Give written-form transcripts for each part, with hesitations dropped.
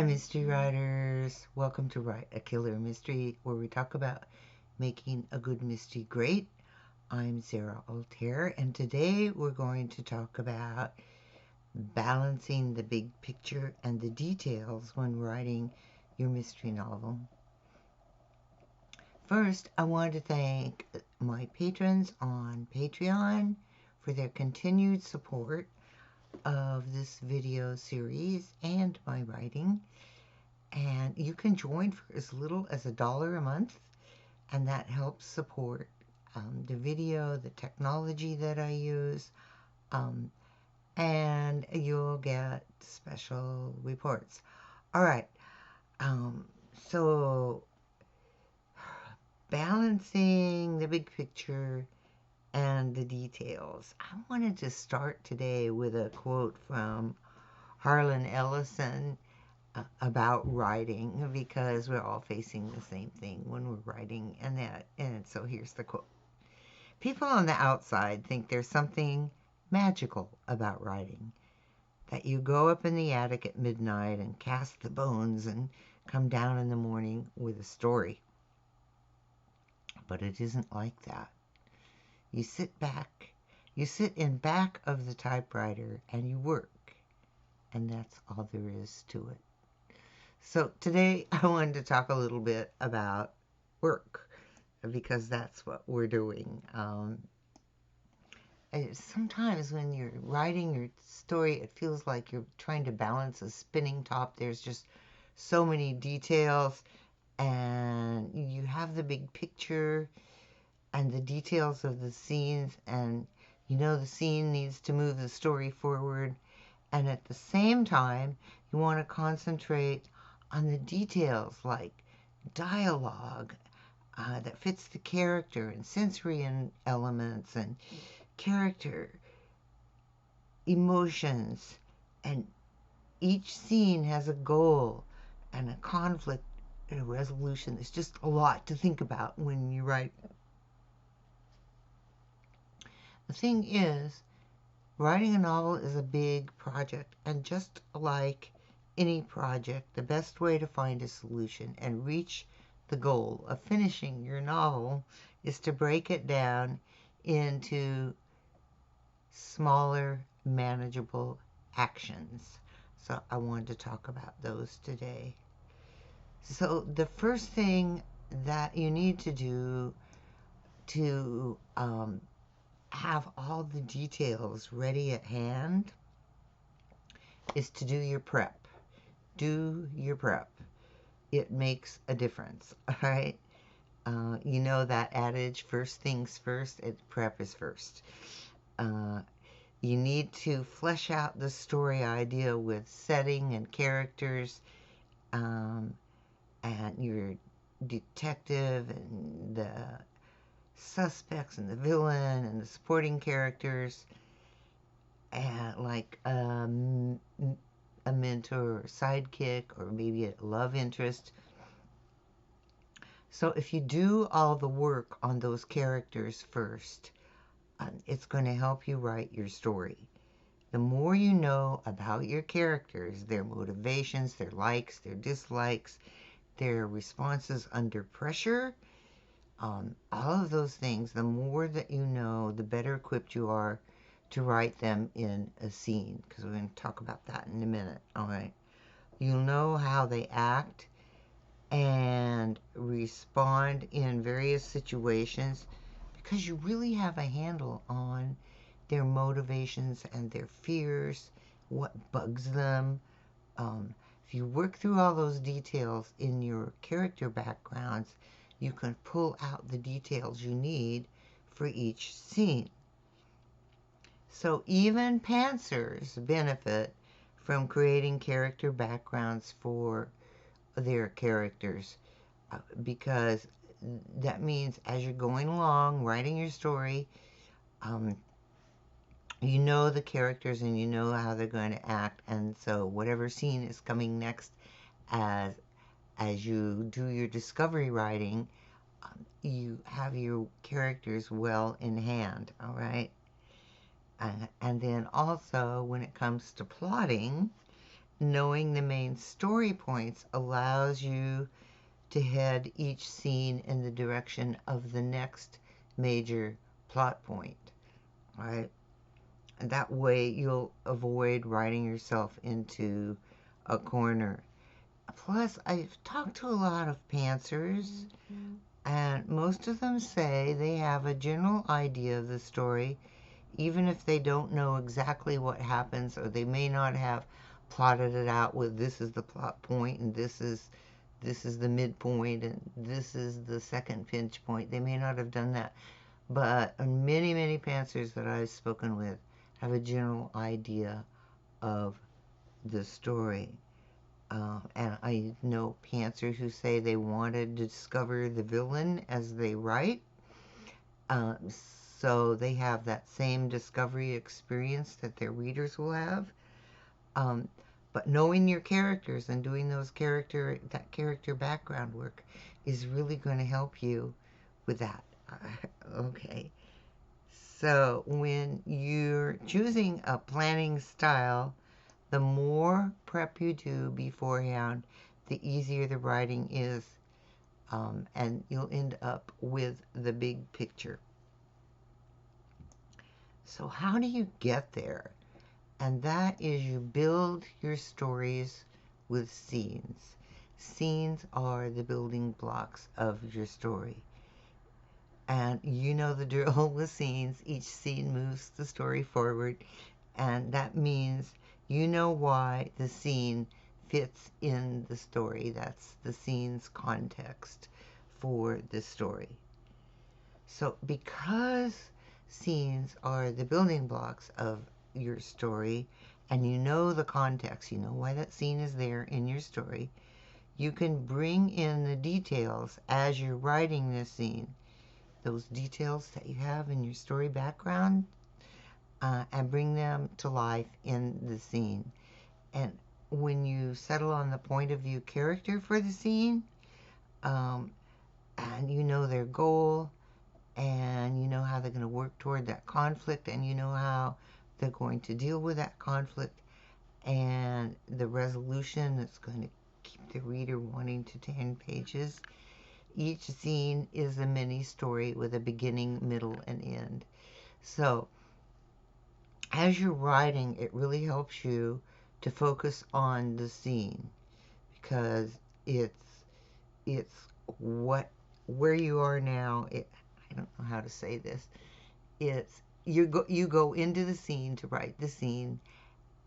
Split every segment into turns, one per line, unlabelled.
mystery writers. Welcome to Write a Killer Mystery, where we talk about making a good mystery great. I'm Sarah Altair, and today we're going to talk about balancing the big picture and the details when writing your mystery novel. First, I want to thank my patrons on Patreon for their continued support of this video series and my writing. And you can join for as little as $1 a month, and that helps support the video, the technology that I use, and you'll get special reports. All right, so balancing the big picture and the details. I wanted to start today with a quote from Harlan Ellison about writing, because we're all facing the same thing when we're writing. And so here's the quote. People on the outside think there's something magical about writing, that you go up in the attic at midnight and cast the bones and come down in the morning with a story. But it isn't like that. You sit in back of the typewriter and you work, and that's all there is to it. So today I wanted to talk a little bit about work, because that's what we're doing. Sometimes when you're writing your story, it feels like you're trying to balance a spinning top. There's just so many details, and you have the big picture and the details of the scenes, and you know the scene needs to move the story forward, and at the same time you want to concentrate on the details like dialogue that fits the character, and sensory elements, and character emotions, and each scene has a goal and a conflict and a resolution. There's just a lot to think about when you write. The thing is, writing a novel is a big project, and just like any project, the best way to find a solution and reach the goal of finishing your novel is to break it down into smaller, manageable actions. So I wanted to talk about those today. So the first thing that you need to do to have all the details ready at hand is to do your prep. Do your prep. It makes a difference, all right? You know that adage, first things first, prep is first. You need to flesh out the story idea with setting and characters, and your detective and the suspects and the villain and the supporting characters, and like a mentor or sidekick, or maybe a love interest. So if you do all the work on those characters first, it's going to help you write your story. The more you know about your characters, their motivations, their likes, their dislikes, their responses under pressure, all of those things, the more that you know, the better equipped you are to write them in a scene, because we're going to talk about that in a minute. All right. You'll know how they act and respond in various situations, because you really have a handle on their motivations and their fears, what bugs them. If you work through all those details in your character backgrounds, you can pull out the details you need for each scene. So even pantsers benefit from creating character backgrounds for their characters, because that means as you're going along writing your story, you know the characters and you know how they're going to act, and so whatever scene is coming next, as you do your discovery writing, you have your characters well in hand. All right. And then also when it comes to plotting, knowing the main story points allows you to head each scene in the direction of the next major plot point, right? And that way you'll avoid writing yourself into a corner. Plus, I've talked to a lot of pantsers, and most of them say they have a general idea of the story, even if they don't know exactly what happens, or they may not have plotted it out with this is the plot point and this is the midpoint and this is the second pinch point. They may not have done that, but many pantsers that I've spoken with have a general idea of the story. And I know pantsers who say they want to discover the villain as they write. So they have that same discovery experience that their readers will have. But knowing your characters and doing that character background work is really going to help you with that. Okay. So when you're choosing a planning style, the more prep you do beforehand, the easier the writing is, and you'll end up with the big picture. So how do you get there? And that is you build your stories with scenes. Scenes are the building blocks of your story. And you know the drill with scenes. Each scene moves the story forward, and that means you know why the scene fits in the story. That's the scene's context for the story. So because scenes are the building blocks of your story, and you know the context, you know why that scene is there in your story, you can bring in the details as you're writing this scene, those details that you have in your story background, and bring them to life in the scene. And when you settle on the point of view character for the scene, and you know their goal, and you know how they're going to work toward that conflict, and you know how they're going to deal with that conflict, and the resolution that's going to keep the reader wanting to turn pages. Each scene is a mini story with a beginning, middle, and end. So as you're writing, it really helps you to focus on the scene, because it's where you are now. I don't know how to say this. It's you go into the scene to write the scene,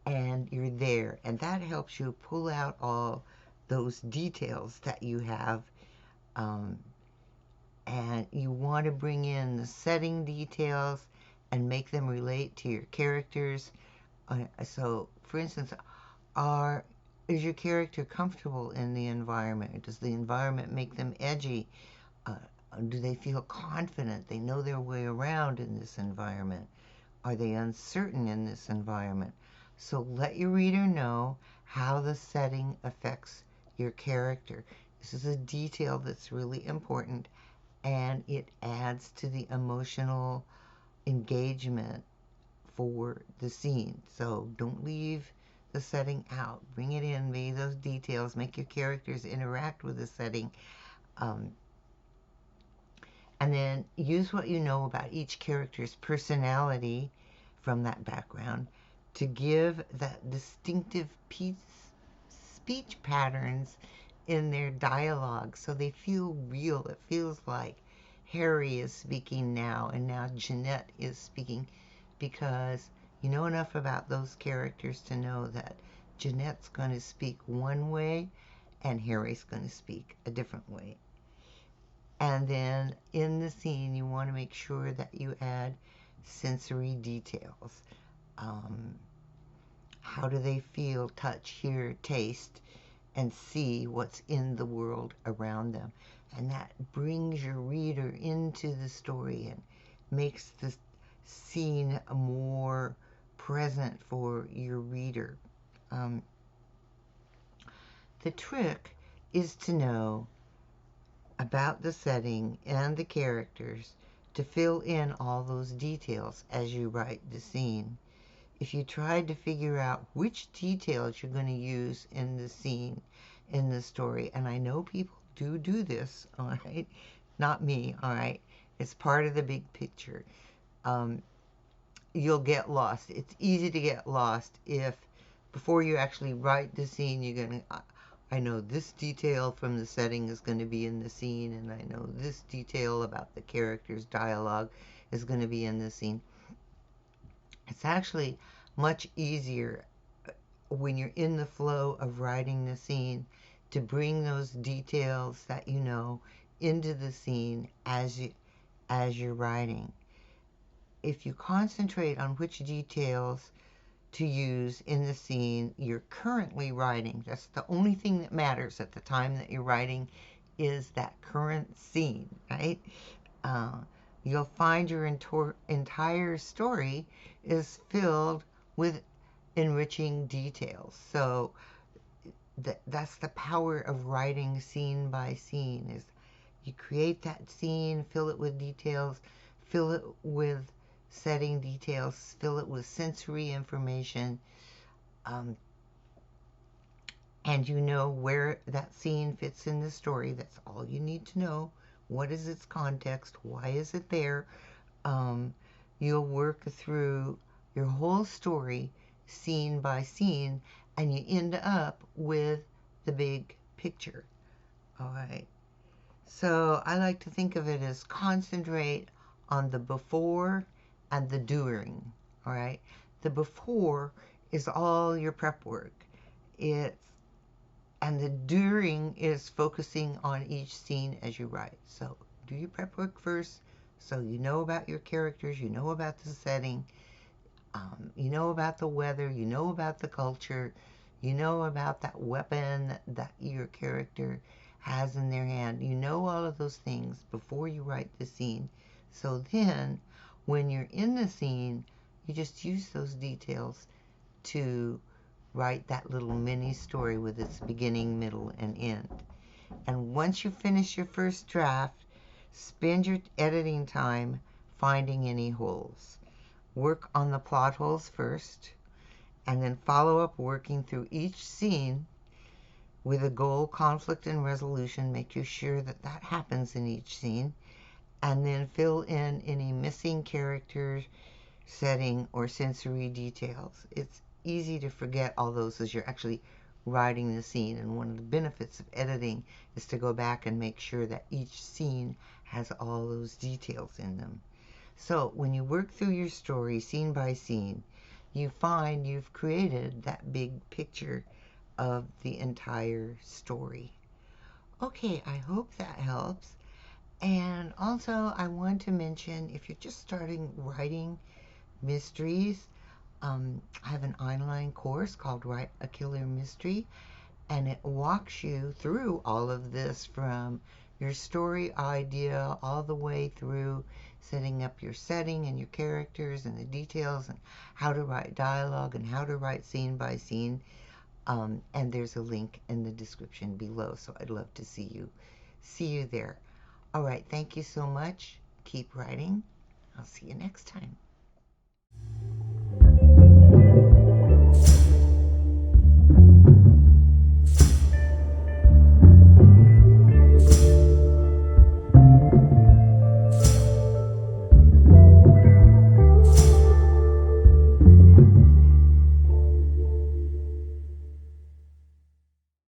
and you're there, and that helps you pull out all those details that you have, and you want to bring in the setting details and make them relate to your characters. So, for instance, is your character comfortable in the environment? Does the environment make them edgy? Do they feel confident? They know their way around in this environment? Are they uncertain in this environment? So let your reader know how the setting affects your character. This is a detail that's really important, and it adds to the emotional engagement for the scene. So don't leave the setting out. Bring it in, make those details, make your characters interact with the setting. And then use what you know about each character's personality from that background to give that distinctive speech patterns in their dialogue, so they feel real. It feels like Harry is speaking now, and now Jeanette is speaking, because you know enough about those characters to know that Jeanette's going to speak one way and Harry's going to speak a different way. And then in the scene, you want to make sure that you add sensory details. How do they feel, touch, hear, taste, and see what's in the world around them? And that brings your reader into the story and makes the scene more present for your reader. The trick is to know about the setting and the characters to fill in all those details as you write the scene. if you tried to figure out which details you're going to use in the scene, in the story, and I know people do this, all right? Not me, all right? It's part of the big picture. Um, you'll get lost. It's easy to get lost if before you actually write the scene, you're going to, I know this detail from the setting is going to be in the scene, and I know this detail about the character's dialogue is going to be in the scene. It's actually much easier when you're in the flow of writing the scene to bring those details that you know into the scene as you're writing. If you concentrate on which details to use in the scene you're currently writing, that's the only thing that matters at the time that you're writing, is that current scene, right? Uh, you'll find your entire story is filled with enriching details. So that's the power of writing scene by scene, is you create that scene, fill it with details, fill it with setting details, fill it with sensory information, um, and you know where that scene fits in the story. That's all you need to know. What is its context? Why is it there? Um, you'll work through your whole story scene by scene, and you end up with the big picture. All right. So I like to think of it as concentrate on the before and the during. All right. The before is all your prep work. It's and the during is focusing on each scene as you write. So do your prep work first, so you know about your characters, you know about the setting, you know about the weather, you know about the culture, you know about that weapon that your character has in their hand. You know all of those things before you write the scene. So then, when you're in the scene, you just use those details to write that little mini story with its beginning, middle, and end. And once you finish your first draft, spend your editing time finding any holes. Work on the plot holes first, and then follow up working through each scene with a goal, conflict, and resolution. Make sure that that happens in each scene, and then fill in any missing characters, setting, or sensory details. It's easy to forget all those as you're actually writing the scene, and one of the benefits of editing is to go back and make sure that each scene has all those details in them. So when you work through your story scene by scene, you find you've created that big picture of the entire story. Okay, I hope that helps. And also, I want to mention, if you're just starting writing mysteries, I have an online course called Write a Killer Mystery, and it walks you through all of this from your story idea all the way through setting up your setting and your characters and the details and how to write dialogue and how to write scene by scene. And there's a link in the description below, so I'd love to see you there. All right, thank you so much. Keep writing. I'll see you next time.